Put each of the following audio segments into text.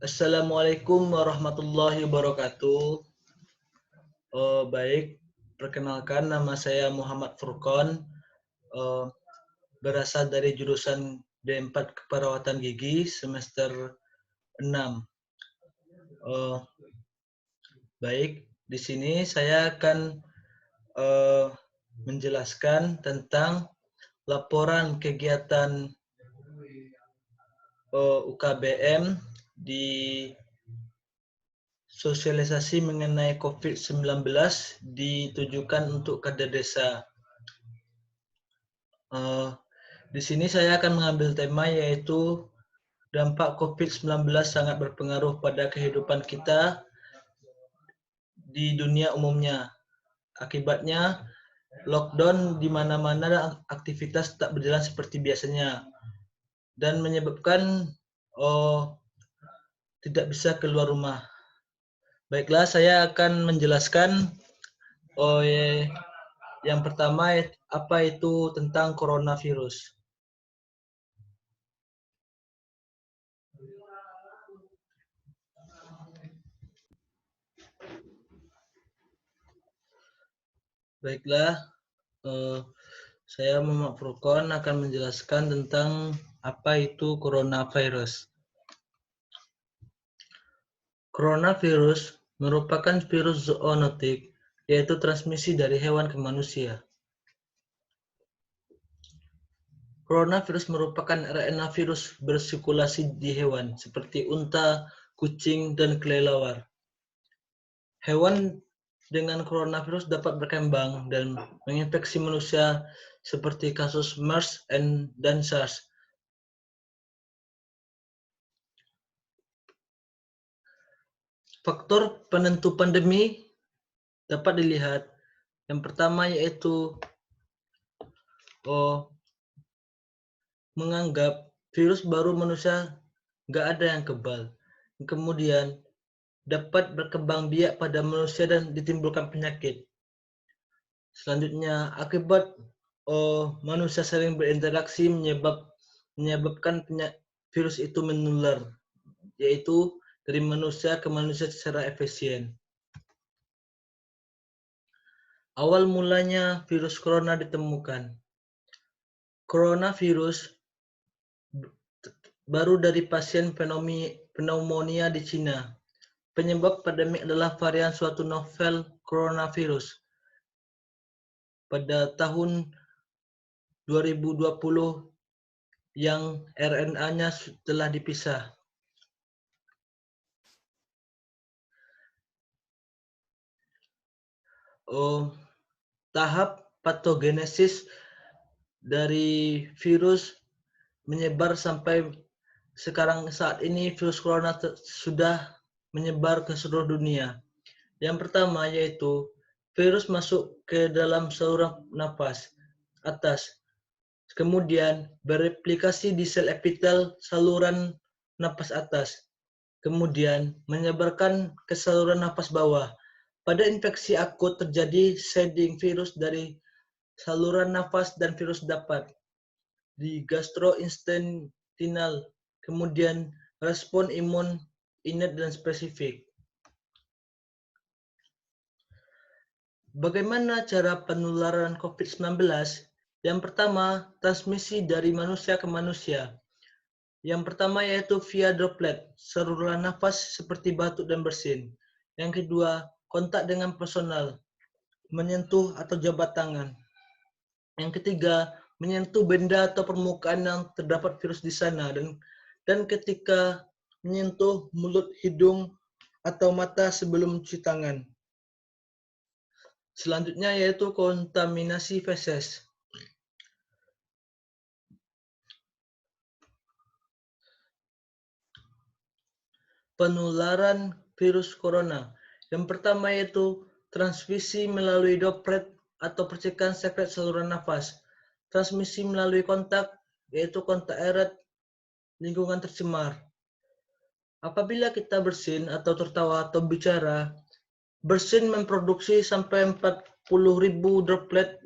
Assalamualaikum warahmatullahi wabarakatuh. Baik, perkenalkan nama saya Muhammad Furqon, eh, berasal dari jurusan D4 Keperawatan Gigi semester 6. Eh, Baik, di sini saya akan eh, menjelaskan tentang laporan kegiatan UKBM di sosialisasi mengenai COVID-19 ditujukan untuk kader desa. Di sini saya akan mengambil tema yaitu dampak COVID-19 sangat berpengaruh pada kehidupan kita di dunia umumnya. Akibatnya, lockdown di mana-mana aktivitas tak berjalan seperti biasanya dan menyebabkan tidak bisa keluar rumah. Baiklah, saya akan menjelaskan yang pertama apa itu tentang coronavirus. Baiklah, saya Muhammad Furqon akan menjelaskan tentang apa itu coronavirus. Coronavirus merupakan virus zoonotik, yaitu transmisi dari hewan ke manusia. Coronavirus merupakan RNA virus bersirkulasi di hewan, seperti unta, kucing, dan kelelawar. Hewan dengan coronavirus dapat berkembang dan menginfeksi manusia seperti kasus MERS dan SARS. Faktor penentu pandemi dapat dilihat. Yang pertama yaitu menganggap virus baru manusia nggak ada yang kebal. Kemudian dapat berkembang biak pada manusia dan ditimbulkan penyakit. Selanjutnya, akibat manusia sering berinteraksi menyebabkan virus itu menular, yaitu dari manusia ke manusia secara efisien. Awal mulanya virus corona ditemukan. Coronavirus baru dari pasien pneumonia di Cina. Penyebab pandemi adalah varian suatu novel coronavirus. Pada tahun 2020 yang RNA-nya telah dipisah. Tahap patogenesis dari virus menyebar sampai sekarang saat ini virus corona sudah menyebar ke seluruh dunia. Yang pertama yaitu virus masuk ke dalam saluran napas atas, kemudian bereplikasi di sel epitel saluran napas atas, kemudian menyebarkan ke saluran napas bawah. Pada infeksi akut terjadi shedding virus dari saluran nafas dan virus dapat di gastrointestinal, kemudian respon imun innate dan spesifik. Bagaimana cara penularan COVID-19? Yang pertama, transmisi dari manusia ke manusia. Yang pertama yaitu via droplet, saluran nafas seperti batuk dan bersin. Yang kedua, kontak dengan personal, menyentuh atau jabat tangan. Yang ketiga, menyentuh benda atau permukaan yang terdapat virus di sana dan ketika menyentuh mulut, hidung, atau mata sebelum mencuci tangan. Selanjutnya yaitu kontaminasi feses. Penularan virus corona. Yang pertama yaitu transmisi melalui droplet atau percikan sekret saluran nafas. Transmisi melalui kontak, yaitu kontak erat lingkungan tercemar. Apabila kita bersin atau tertawa atau bicara, bersin memproduksi sampai 40.000 droplet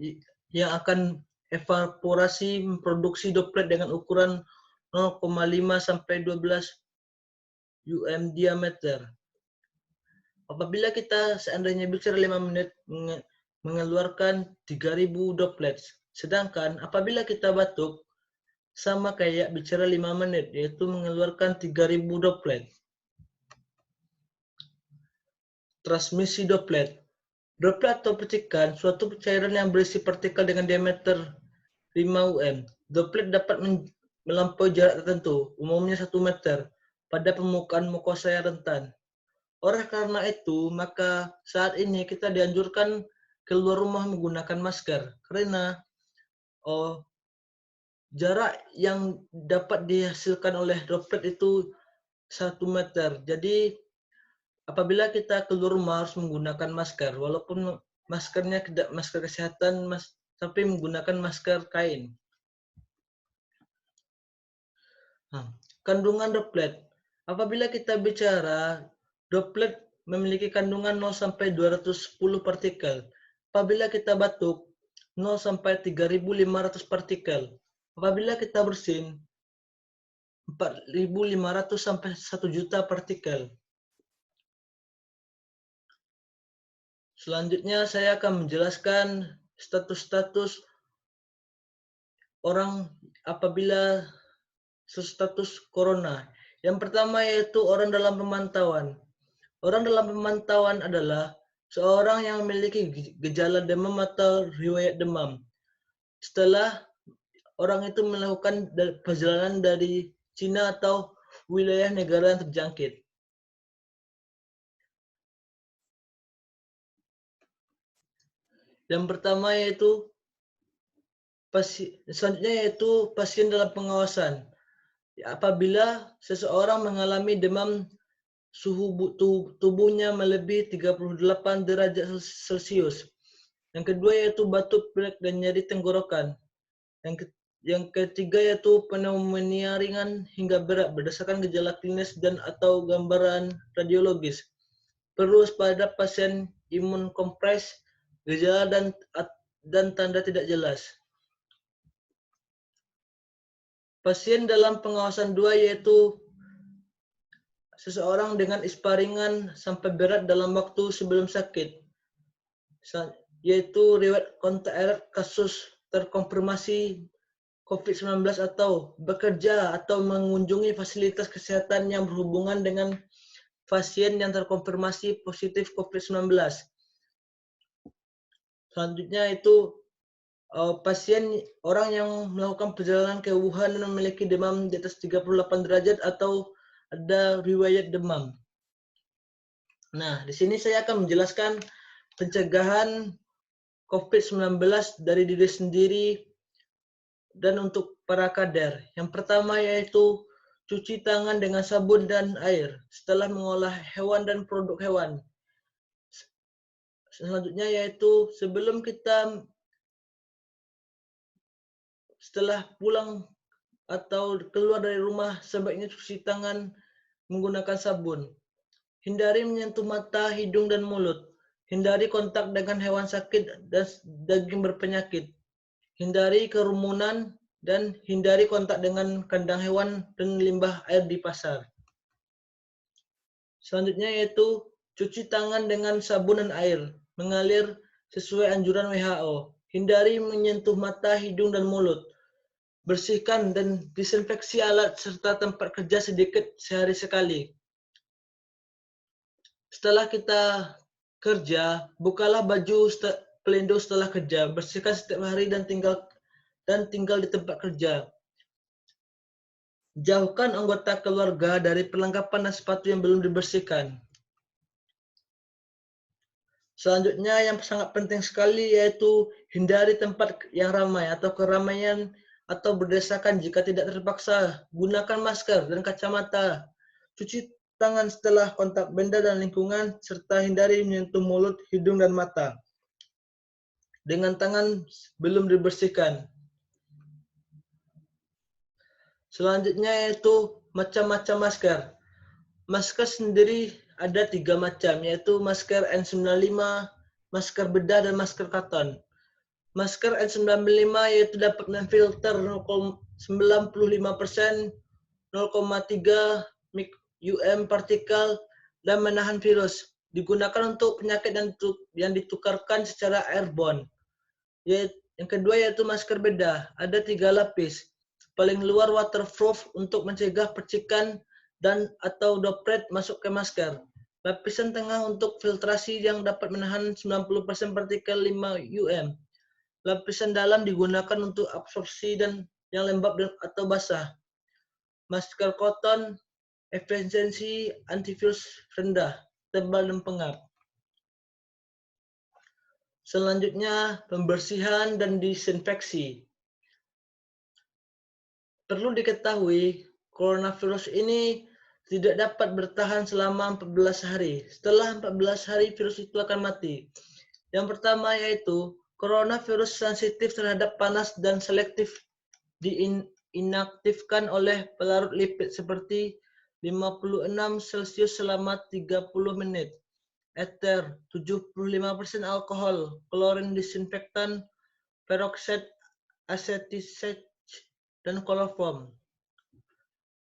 yang akan evaporasi memproduksi droplet dengan ukuran 0,5 sampai 12 UM diameter. Apabila kita seandainya bicara 5 menit mengeluarkan 3000 droplets. Sedangkan apabila kita batuk sama kayak bicara 5 menit, yaitu mengeluarkan 3000 droplet. Transmisi droplet. Droplet atau percikan, suatu cairan yang berisi partikel dengan diameter 5 UM. Droplet dapat melampaui jarak tertentu, umumnya 1 meter, pada permukaan mukosa yang rentan. Oleh karena itu, maka saat ini kita dianjurkan keluar rumah menggunakan masker, karena jarak yang dapat dihasilkan oleh droplet itu 1 meter. Jadi apabila kita keluar rumah harus menggunakan masker, walaupun maskernya tidak masker kesehatan, tapi menggunakan masker kain. Kandungan droplet. Apabila kita bicara, droplet memiliki kandungan 0 sampai 210 partikel. Apabila kita batuk, 0 sampai 3.500 partikel. Apabila kita bersin, 4.500 sampai 1 juta partikel. Selanjutnya saya akan menjelaskan status-status orang apabila status corona. Yang pertama yaitu orang dalam pemantauan. Orang dalam pemantauan adalah seorang yang memiliki gejala demam atau riwayat demam. Setelah orang itu melakukan perjalanan dari Cina atau wilayah negara yang terjangkit. Yang pertama yaitu selanjutnya yaitu pasien dalam pengawasan. Apabila seseorang mengalami demam, suhu tubuhnya melebihi 38 derajat Celcius. Yang kedua yaitu batuk pilek dan nyeri tenggorokan. Yang ketiga yaitu pneumonia ringan hingga berat berdasarkan gejala klinis dan atau gambaran radiologis. Perlu waspada pasien imun kompres, gejala dan tanda tidak jelas. Pasien dalam pengawasan 2 yaitu seseorang dengan ispa ringan sampai berat dalam waktu sebelum sakit, yaitu riwayat kontak erat kasus terkonfirmasi COVID-19 atau bekerja atau mengunjungi fasilitas kesehatan yang berhubungan dengan pasien yang terkonfirmasi positif COVID-19. Selanjutnya itu pasien orang yang melakukan perjalanan ke Wuhan dan memiliki demam di atas 38 derajat atau ada riwayat demam. Nah, di sini saya akan menjelaskan pencegahan COVID-19 dari diri sendiri dan untuk para kader. Yang pertama yaitu cuci tangan dengan sabun dan air setelah mengolah hewan dan produk hewan. Selanjutnya yaitu setelah pulang atau keluar dari rumah, sebaiknya cuci tangan menggunakan sabun. Hindari menyentuh mata, hidung, dan mulut. Hindari kontak dengan hewan sakit dan daging berpenyakit. Hindari kerumunan dan hindari kontak dengan kandang hewan dan limbah air di pasar. Selanjutnya yaitu cuci tangan dengan sabun dan air mengalir sesuai anjuran WHO. Hindari menyentuh mata, hidung, dan mulut. Bersihkan dan disinfeksi alat serta tempat kerja sedikit sehari sekali. Setelah kita kerja, bukalah baju pelindung setelah kerja. Bersihkan setiap hari dan tinggal di tempat kerja. Jauhkan anggota keluarga dari perlengkapan dan sepatu yang belum dibersihkan. Selanjutnya yang sangat penting sekali yaitu hindari tempat yang ramai atau keramaian atau berdesakan jika tidak terpaksa. Gunakan masker dan kacamata. Cuci tangan setelah kontak benda dan lingkungan serta hindari menyentuh mulut, hidung, dan mata dengan tangan belum dibersihkan. Selanjutnya yaitu macam-macam masker. Masker sendiri ada 3 macam, yaitu masker N95, masker bedah, dan masker karton. Masker N95 yaitu dapat memfilter 95%, 0,3 partikel dan menahan virus. Digunakan untuk penyakit yang ditukarkan secara airborne. Yang kedua yaitu masker bedah. Ada 3 lapis. Paling luar waterproof untuk mencegah percikan dan atau droplet masuk ke masker. Lapisan tengah untuk filtrasi yang dapat menahan 90% partikel 5 Lapisan dalam digunakan untuk absorpsi dan yang lembab atau basah. Masker koton, efisiensi antivirus rendah, tebal dan pengap. Selanjutnya, pembersihan dan disinfeksi. Perlu diketahui, coronavirus ini tidak dapat bertahan selama 14 hari. Setelah 14 hari, virus itu akan mati. Yang pertama yaitu, coronavirus sensitif terhadap panas dan selektif diinaktifkan oleh pelarut lipid seperti 56 Celcius selama 30 menit. Ether, 75% alkohol, klorin disinfektan, peroxide acetic dan kloroform.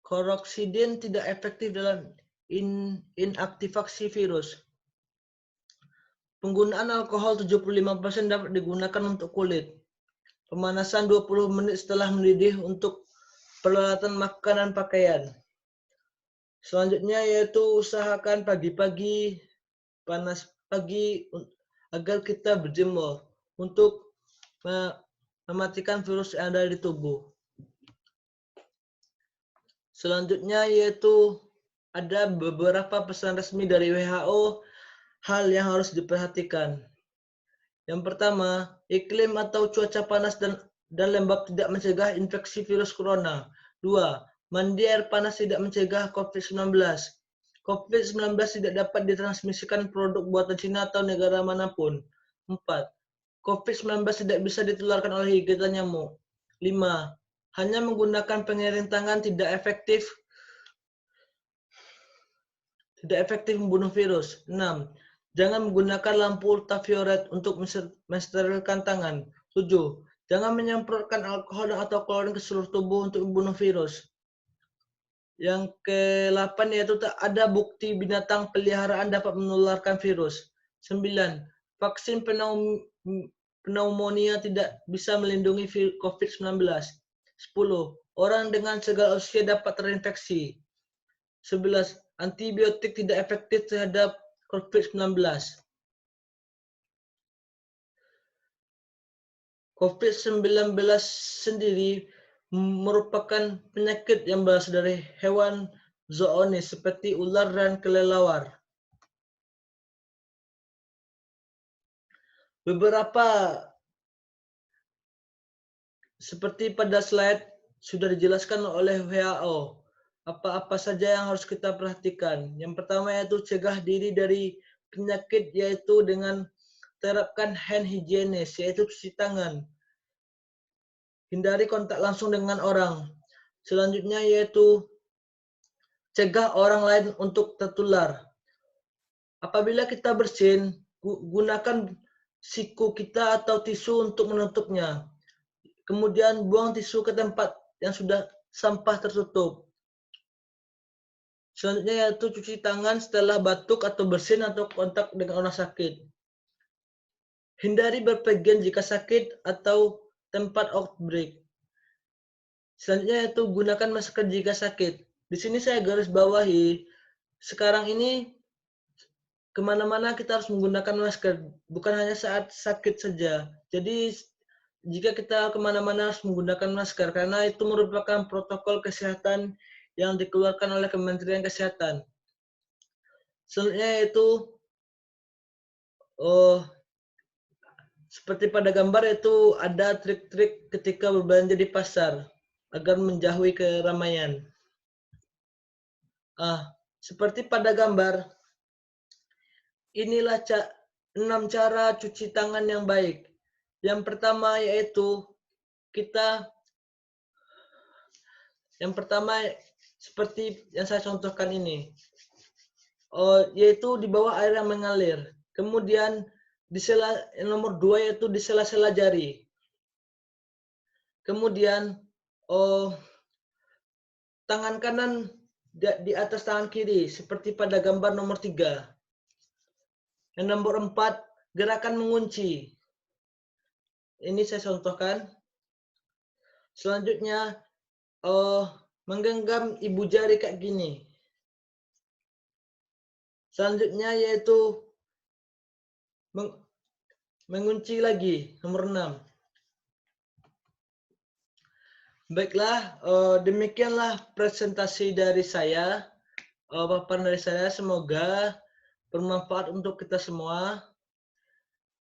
Chlorhexidin tidak efektif dalam inaktivasi virus. Penggunaan alkohol 75% dapat digunakan untuk kulit. Pemanasan 20 menit setelah mendidih untuk peralatan makan dan pakaian. Selanjutnya yaitu usahakan pagi-pagi, panas pagi agar kita berjemur untuk mematikan virus yang ada di tubuh. Selanjutnya yaitu ada beberapa pesan resmi dari WHO hal yang harus diperhatikan. Yang pertama, iklim atau cuaca panas dan lembab tidak mencegah infeksi virus corona. 2. Mandi air panas tidak mencegah COVID-19. COVID-19 tidak dapat ditransmisikan produk buatan Cina atau negara manapun. 4. COVID-19 tidak bisa ditularkan oleh gigitan nyamuk. 5. Hanya menggunakan pengiring tangan tidak efektif membunuh virus. 6. Jangan menggunakan lampu ultraviolet untuk mensterilkan tangan. 7. Jangan menyemprotkan alkohol atau klorin ke seluruh tubuh untuk membunuh virus. Yang ke-8 yaitu tak ada bukti binatang peliharaan dapat menularkan virus. 9. Vaksin pneumonia tidak bisa melindungi COVID-19. 10. Orang dengan segala usia dapat terinfeksi. 11. Antibiotik tidak efektif terhadap COVID-19. COVID-19 sendiri merupakan penyakit yang berasal dari hewan zoonosis seperti ular dan kelelawar. Beberapa seperti pada slide sudah dijelaskan oleh WHO. Apa-apa saja yang harus kita perhatikan. Yang pertama yaitu cegah diri dari penyakit yaitu dengan terapkan hand hygienis yaitu cuci tangan. Hindari kontak langsung dengan orang. Selanjutnya yaitu cegah orang lain untuk tertular. Apabila kita bersin, gunakan siku kita atau tisu untuk menutupnya. Kemudian buang tisu ke tempat yang sudah sampah tertutup. Selanjutnya yaitu cuci tangan setelah batuk atau bersin atau kontak dengan orang sakit. Hindari berpergian jika sakit atau tempat outbreak. Selanjutnya yaitu gunakan masker jika sakit. Di sini saya garis bawahi, sekarang ini kemana-mana kita harus menggunakan masker, bukan hanya saat sakit saja. Jadi jika kita kemana-mana harus menggunakan masker, karena itu merupakan protokol kesehatan yang dikeluarkan oleh Kementerian Kesehatan. Selanjutnya yaitu seperti pada gambar itu ada trik-trik ketika berbelanja di pasar agar menjauhi keramaian. Seperti pada gambar, inilah 6 cara cuci tangan yang baik. Yang pertama yaitu seperti yang saya contohkan ini, yaitu di bawah air yang mengalir. Kemudian nomor 2 yaitu di sela-sela jari. Kemudian tangan kanan di atas tangan kiri, seperti pada gambar nomor 3. Yang nomor 4, gerakan mengunci. Ini saya contohkan. Selanjutnya, menggenggam ibu jari kayak gini. Selanjutnya yaitu mengunci lagi, nomor 6. Baiklah, demikianlah presentasi dari saya, paparan dari saya. Semoga bermanfaat untuk kita semua.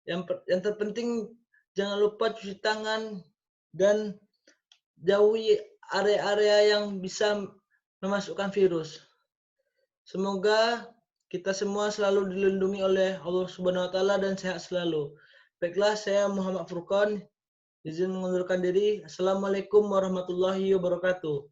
Yang terpenting, jangan lupa cuci tangan dan jauhi area-area yang bisa memasukkan virus. Semoga kita semua selalu dilindungi oleh Allah Subhanahu wa taala dan sehat selalu. Baiklah, saya Muhammad Furqan izin mengundurkan diri. Assalamualaikum warahmatullahi wabarakatuh.